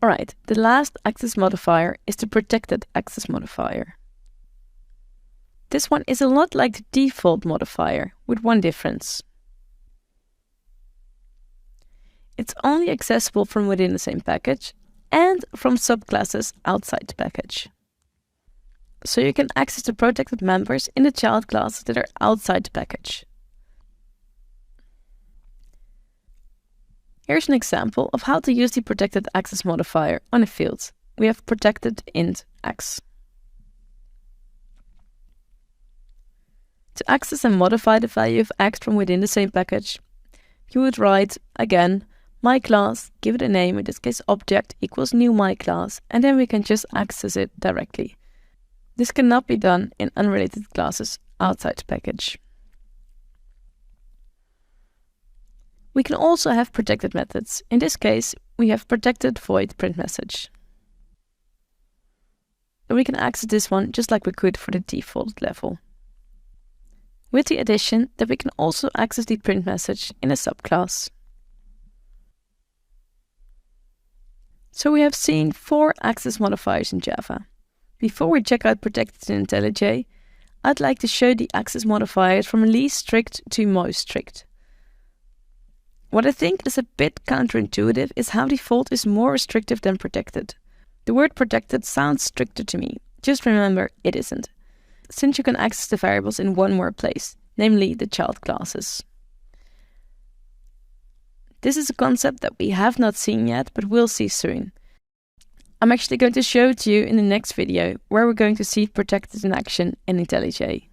Alright, the last access modifier is the protected access modifier. This one is a lot like the default modifier, with one difference. It's only accessible from within the same package and from subclasses outside the package. So you can access the protected members in the child classes that are outside the package. Here's an example of how to use the protected access modifier on a field. We have protected int x. To access and modify the value of x from within the same package, you would write, again, my class, give it a name, in this case object equals new my class, and then we can just access it directly. This cannot be done in unrelated classes outside the package. We can also have protected methods. In this case, we have protected void print message. And we can access this one just like we could for the default level, with the addition that we can also access the print message in a subclass. So we have seen 4 access modifiers in Java. Before we check out protected in IntelliJ, I'd like to show the access modifiers from least strict to most strict. What I think is a bit counterintuitive is how default is more restrictive than protected. The word protected sounds stricter to me. Just remember, it isn't, since you can access the variables in one more place, namely the child classes. This is a concept that we have not seen yet, but we'll see soon. I'm actually going to show it to you in the next video, where we're going to see protected in action in IntelliJ.